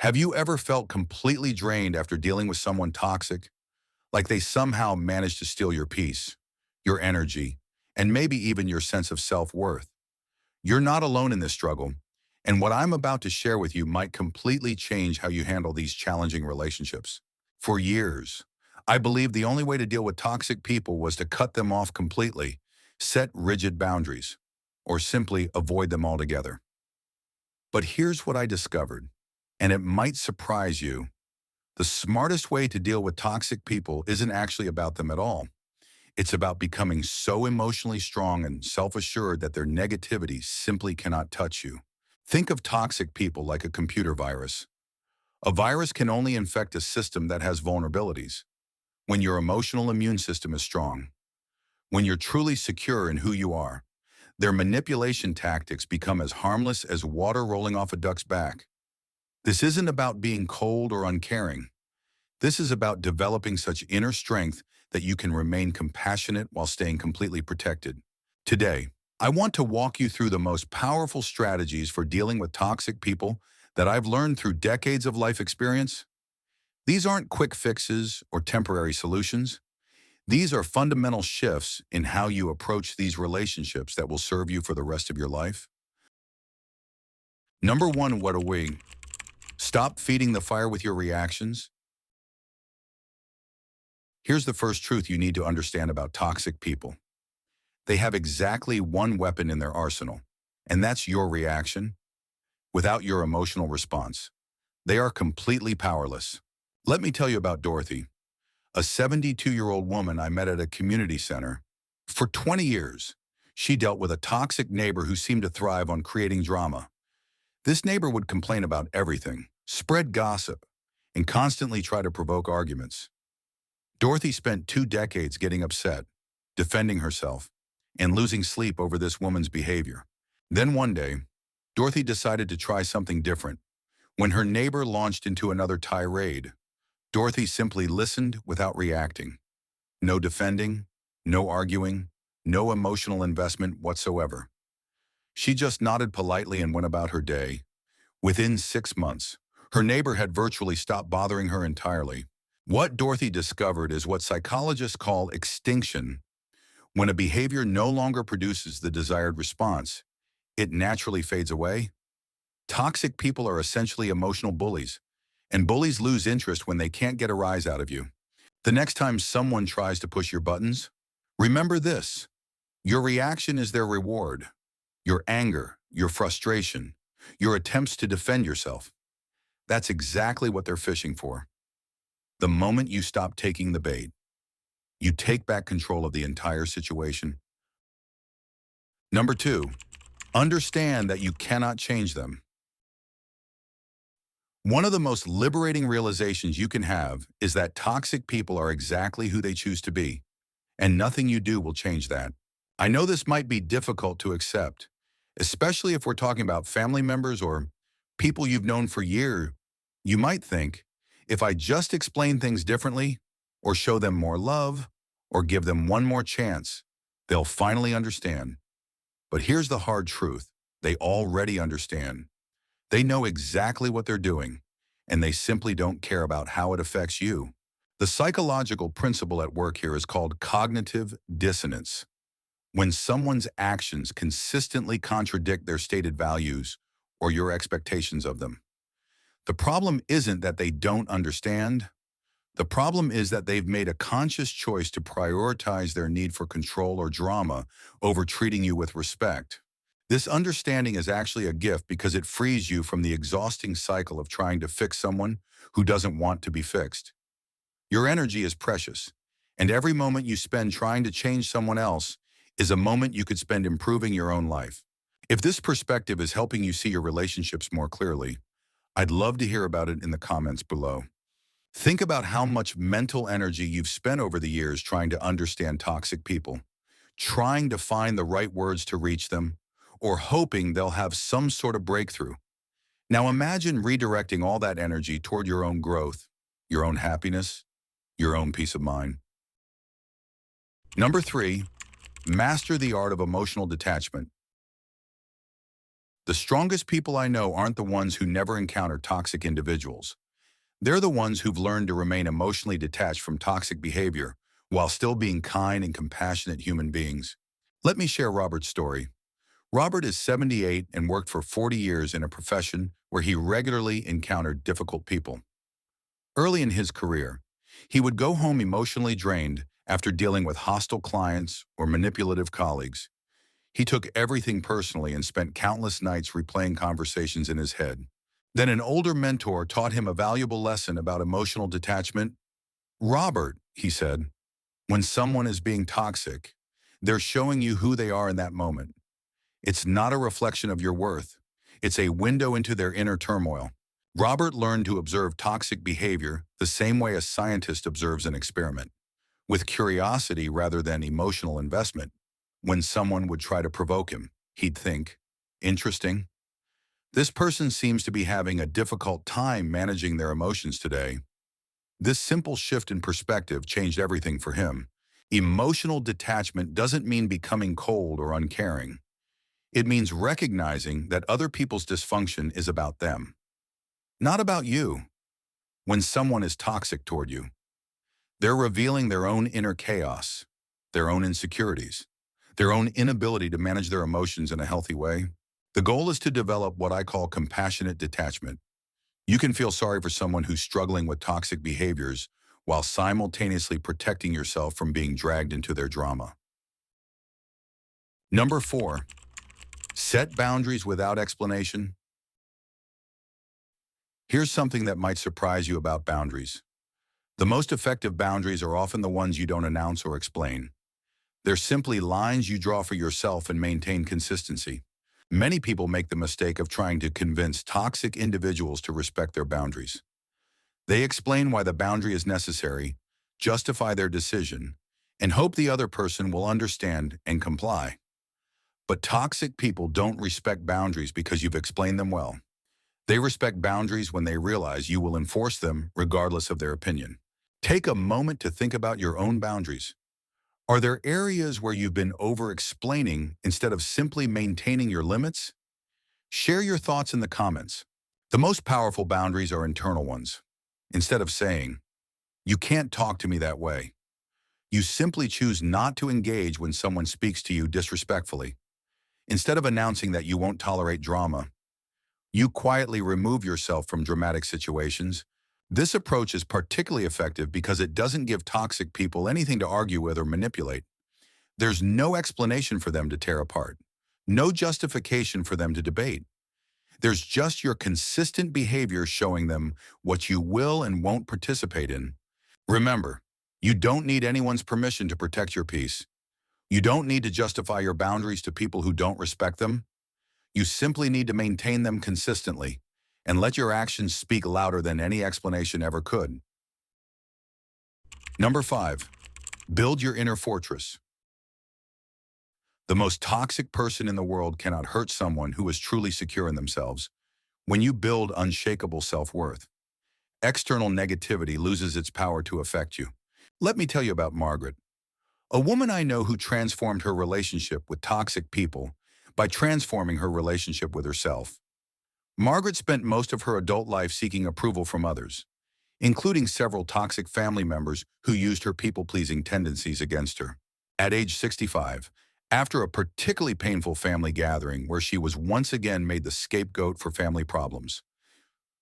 Have you ever felt completely drained after dealing with someone toxic? Like they somehow managed to steal your peace, your energy, and maybe even your sense of self-worth? You're not alone in this struggle, and what I'm about to share with you might completely change how you handle these challenging relationships. For years, I believed the only way to deal with toxic people was to cut them off completely, set rigid boundaries, or simply avoid them altogether. But here's what I discovered, and it might surprise you. The smartest way to deal with toxic people isn't actually about them at all. It's about becoming so emotionally strong and self-assured that their negativity simply cannot touch you. Think of toxic people like a computer virus. A virus can only infect a system that has vulnerabilities. When your emotional immune system is strong, when you're truly secure in who you are, their manipulation tactics become as harmless as water rolling off a duck's back. This isn't about being cold or uncaring. This is about developing such inner strength that you can remain compassionate while staying completely protected. Today, I want to walk you through the most powerful strategies for dealing with toxic people that I've learned through decades of life experience. These aren't quick fixes or temporary solutions. These are fundamental shifts in how you approach these relationships that will serve you for the rest of your life. Number one, what are we? Stop feeding the fire with your reactions. Here's the first truth you need to understand about toxic people. They have exactly one weapon in their arsenal, and that's your reaction. Without your emotional response, they are completely powerless. Let me tell you about Dorothy, a 72-year-old woman I met at a community center. For 20 years, she dealt with a toxic neighbor who seemed to thrive on creating drama. This neighbor would complain about everything, spread gossip, and constantly try to provoke arguments. Dorothy spent 2 decades getting upset, defending herself, and losing sleep over this woman's behavior. Then one day, Dorothy decided to try something different. When her neighbor launched into another tirade, Dorothy simply listened without reacting. No defending, no arguing, no emotional investment whatsoever. She just nodded politely and went about her day. Within 6 months, her neighbor had virtually stopped bothering her entirely. What Dorothy discovered is what psychologists call extinction. When a behavior no longer produces the desired response, it naturally fades away. Toxic people are essentially emotional bullies, and bullies lose interest when they can't get a rise out of you. The next time someone tries to push your buttons, remember this: your reaction is their reward. Your anger, your frustration, your attempts to defend yourself. That's exactly what they're fishing for. The moment you stop taking the bait, you take back control of the entire situation. Number two, understand that you cannot change them. One of the most liberating realizations you can have is that toxic people are exactly who they choose to be, and nothing you do will change that. I know this might be difficult to accept, especially if we're talking about family members or people you've known for years. You might think, if I just explain things differently, or show them more love, or give them one more chance, they'll finally understand. But here's the hard truth: they already understand. They know exactly what they're doing, and they simply don't care about how it affects you. The psychological principle at work here is called cognitive dissonance. When someone's actions consistently contradict their stated values or your expectations of them. The problem isn't that they don't understand. The problem is that they've made a conscious choice to prioritize their need for control or drama over treating you with respect. This understanding is actually a gift because it frees you from the exhausting cycle of trying to fix someone who doesn't want to be fixed. Your energy is precious, and every moment you spend trying to change someone else is a moment you could spend improving your own life. If this perspective is helping you see your relationships more clearly, I'd love to hear about it in the comments below. Think about how much mental energy you've spent over the years trying to understand toxic people, trying to find the right words to reach them, or hoping they'll have some sort of breakthrough. Now imagine redirecting all that energy toward your own growth, your own happiness, your own peace of mind. Number three, master the art of emotional detachment. The strongest people I know aren't the ones who never encounter toxic individuals. They're the ones who've learned to remain emotionally detached from toxic behavior while still being kind and compassionate human beings. Let me share Robert's story. Robert is 78 and worked for 40 years in a profession where he regularly encountered difficult people. Early in his career, he would go home emotionally drained after dealing with hostile clients or manipulative colleagues. He took everything personally and spent countless nights replaying conversations in his head. Then an older mentor taught him a valuable lesson about emotional detachment. Robert, he said, when someone is being toxic, they're showing you who they are in that moment. It's not a reflection of your worth. It's a window into their inner turmoil. Robert learned to observe toxic behavior the same way a scientist observes an experiment, with curiosity rather than emotional investment. When someone would try to provoke him, he'd think, interesting. This person seems to be having a difficult time managing their emotions today. This simple shift in perspective changed everything for him. Emotional detachment doesn't mean becoming cold or uncaring. It means recognizing that other people's dysfunction is about them, not about you. When someone is toxic toward you, they're revealing their own inner chaos, their own insecurities, their own inability to manage their emotions in a healthy way. The goal is to develop what I call compassionate detachment. You can feel sorry for someone who's struggling with toxic behaviors while simultaneously protecting yourself from being dragged into their drama. Number 4, set boundaries without explanation. Here's something that might surprise you about boundaries. The most effective boundaries are often the ones you don't announce or explain. They're simply lines you draw for yourself and maintain consistency. Many people make the mistake of trying to convince toxic individuals to respect their boundaries. They explain why the boundary is necessary, justify their decision, and hope the other person will understand and comply. But toxic people don't respect boundaries because you've explained them well. They respect boundaries when they realize you will enforce them regardless of their opinion. Take a moment to think about your own boundaries. Are there areas where you've been over-explaining instead of simply maintaining your limits? Share your thoughts in the comments. The most powerful boundaries are internal ones. Instead of saying, "You can't talk to me that way," you simply choose not to engage when someone speaks to you disrespectfully. Instead of announcing that you won't tolerate drama, you quietly remove yourself from dramatic situations. This approach is particularly effective because it doesn't give toxic people anything to argue with or manipulate. There's no explanation for them to tear apart, no justification for them to debate. There's just your consistent behavior showing them what you will and won't participate in. Remember, you don't need anyone's permission to protect your peace. You don't need to justify your boundaries to people who don't respect them. You simply need to maintain them consistently and let your actions speak louder than any explanation ever could. Number 5, build your inner fortress. The most toxic person in the world cannot hurt someone who is truly secure in themselves. When you build unshakable self-worth, external negativity loses its power to affect you. Let me tell you about Margaret, a woman I know who transformed her relationship with toxic people by transforming her relationship with herself. Margaret spent most of her adult life seeking approval from others, including several toxic family members who used her people-pleasing tendencies against her. At age 65, after a particularly painful family gathering where she was once again made the scapegoat for family problems,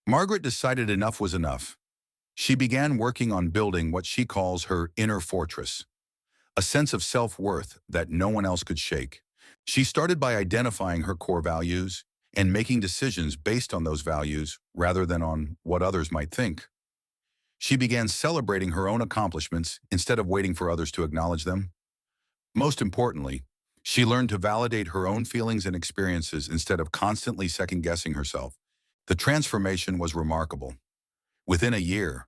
Margaret decided enough was enough. She began working on building what she calls her inner fortress, a sense of self-worth that no one else could shake. She started by identifying her core values and making decisions based on those values rather than on what others might think. She began celebrating her own accomplishments instead of waiting for others to acknowledge them. Most importantly, she learned to validate her own feelings and experiences instead of constantly second-guessing herself. The transformation was remarkable. Within a year,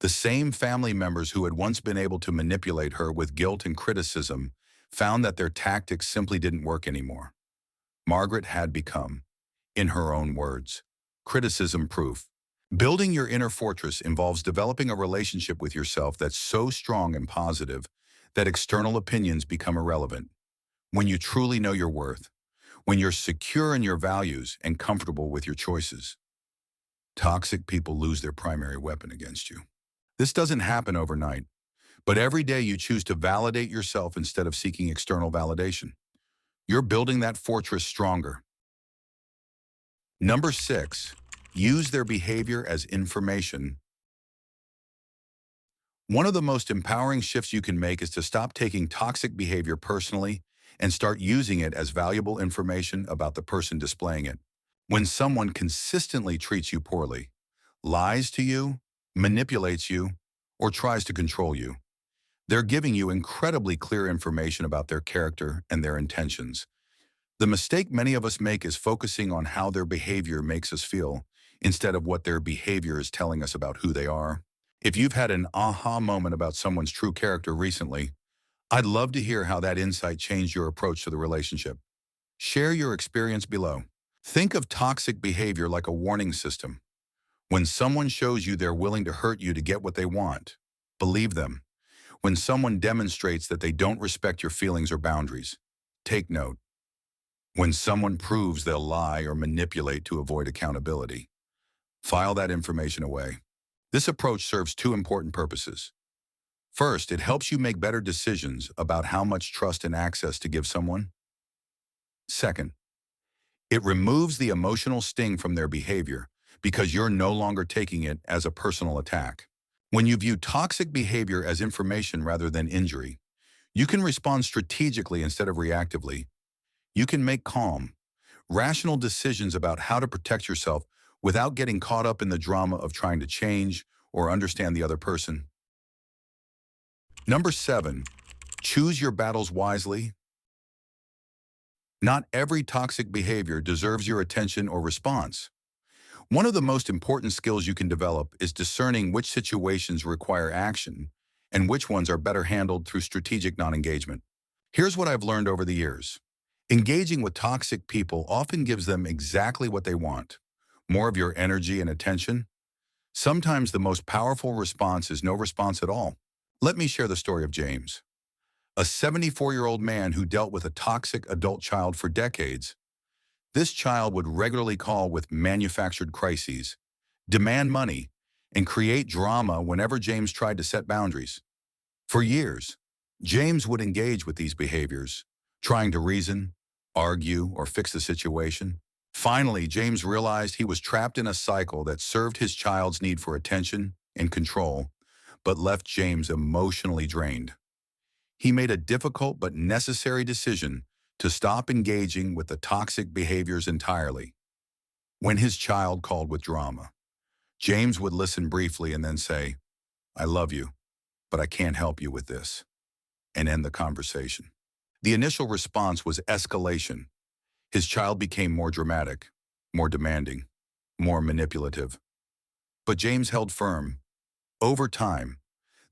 the same family members who had once been able to manipulate her with guilt and criticism found that their tactics simply didn't work anymore. Margaret had become, in her own words, criticism-proof. Building your inner fortress involves developing a relationship with yourself that's so strong and positive that external opinions become irrelevant. When you truly know your worth, when you're secure in your values and comfortable with your choices. Toxic people lose their primary weapon against you. This doesn't happen overnight, but every day you choose to validate yourself instead of seeking external validation. You're building that fortress stronger. Number 6, use their behavior as information. One of the most empowering shifts you can make is to stop taking toxic behavior personally and start using it as valuable information about the person displaying it. When someone consistently treats you poorly, lies to you, manipulates you, or tries to control you, they're giving you incredibly clear information about their character and their intentions. The mistake many of us make is focusing on how their behavior makes us feel instead of what their behavior is telling us about who they are. If you've had an aha moment about someone's true character recently, I'd love to hear how that insight changed your approach to the relationship. Share your experience below. Think of toxic behavior like a warning system. When someone shows you they're willing to hurt you to get what they want, believe them. When someone demonstrates that they don't respect your feelings or boundaries, take note. When someone proves they'll lie or manipulate to avoid accountability, file that information away. This approach serves two important purposes. First, it helps you make better decisions about how much trust and access to give someone. Second, it removes the emotional sting from their behavior because you're no longer taking it as a personal attack. When you view toxic behavior as information rather than injury, you can respond strategically instead of reactively. You can make calm, rational decisions about how to protect yourself without getting caught up in the drama of trying to change or understand the other person. Number 7, choose your battles wisely. Not every toxic behavior deserves your attention or response. One of the most important skills you can develop is discerning which situations require action and which ones are better handled through strategic non-engagement. Here's what I've learned over the years. Engaging with toxic people often gives them exactly what they want: more of your energy and attention. Sometimes the most powerful response is no response at all. Let me share the story of James, a 74-year-old man who dealt with a toxic adult child for decades. This child would regularly call with manufactured crises, demand money, and create drama whenever James tried to set boundaries. For years, James would engage with these behaviors, trying to reason, argue, or fix the situation. Finally, James realized he was trapped in a cycle that served his child's need for attention and control, but left James emotionally drained. He made a difficult but necessary decision to stop engaging with the toxic behaviors entirely. When his child called with drama, James would listen briefly and then say, "I love you, but I can't help you with this," and end the conversation. The initial response was escalation. His child became more dramatic, more demanding, more manipulative. But James held firm. Over time,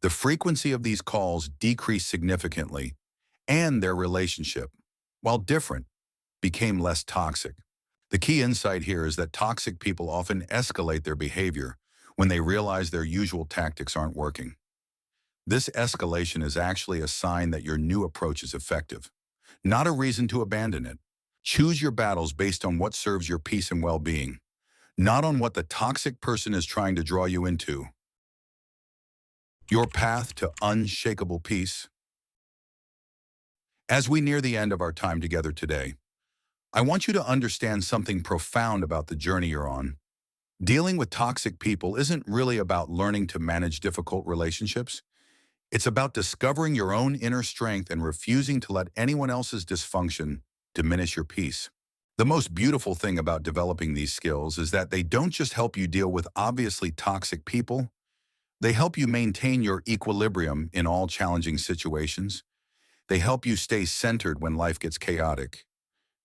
the frequency of these calls decreased significantly, and their relationship, while different, became less toxic. The key insight here is that toxic people often escalate their behavior when they realize their usual tactics aren't working. This escalation is actually a sign that your new approach is effective, not a reason to abandon it. Choose your battles based on what serves your peace and well-being, not on what the toxic person is trying to draw you into. Your path to unshakable peace. As we near the end of our time together today, I want you to understand something profound about the journey you're on. Dealing with toxic people isn't really about learning to manage difficult relationships. It's about discovering your own inner strength and refusing to let anyone else's dysfunction diminish your peace. The most beautiful thing about developing these skills is that they don't just help you deal with obviously toxic people, they help you maintain your equilibrium in all challenging situations. They help you stay centered when life gets chaotic.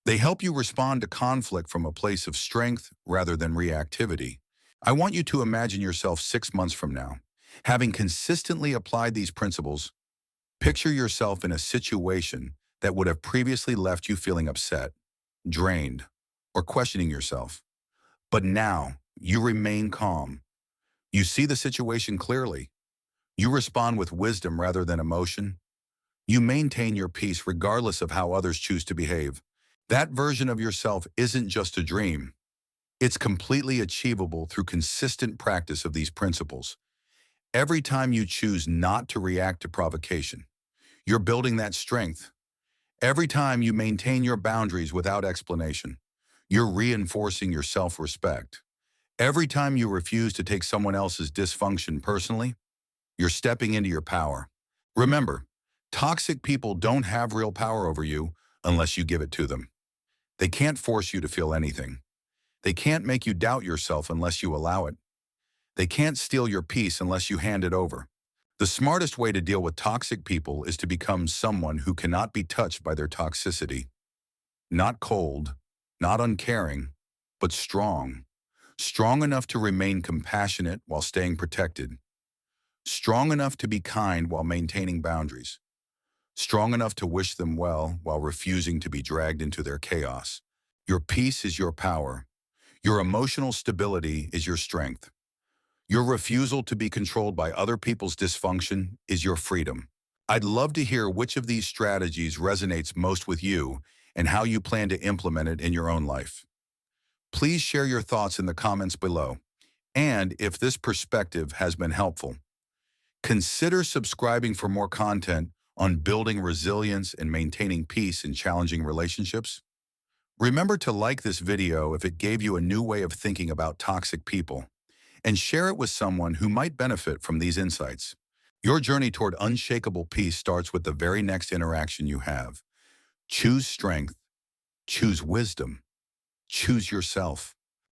They help you respond to conflict from a place of strength rather than reactivity. I want you to imagine yourself 6 months from now, having consistently applied these principles. Picture yourself in a situation that would have previously left you feeling upset, drained, or questioning yourself. But now, you remain calm. You see the situation clearly. You respond with wisdom rather than emotion. You maintain your peace regardless of how others choose to behave. That version of yourself isn't just a dream. It's completely achievable through consistent practice of these principles. Every time you choose not to react to provocation, you're building that strength. Every time you maintain your boundaries without explanation, you're reinforcing your self-respect. Every time you refuse to take someone else's dysfunction personally, you're stepping into your power. Remember, toxic people don't have real power over you unless you give it to them. They can't force you to feel anything. They can't make you doubt yourself unless you allow it. They can't steal your peace unless you hand it over. The smartest way to deal with toxic people is to become someone who cannot be touched by their toxicity. Not cold, not uncaring, but strong. Strong enough to remain compassionate while staying protected. Strong enough to be kind while maintaining boundaries. Strong enough to wish them well while refusing to be dragged into their chaos. Your peace is your power. Your emotional stability is your strength. Your refusal to be controlled by other people's dysfunction is your freedom. I'd love to hear which of these strategies resonates most with you and how you plan to implement it in your own life. Please share your thoughts in the comments below. And if this perspective has been helpful, consider subscribing for more content on building resilience and maintaining peace in challenging relationships. Remember to like this video if it gave you a new way of thinking about toxic people, and share it with someone who might benefit from these insights. Your journey toward unshakable peace starts with the very next interaction you have. Choose strength, choose wisdom, choose yourself.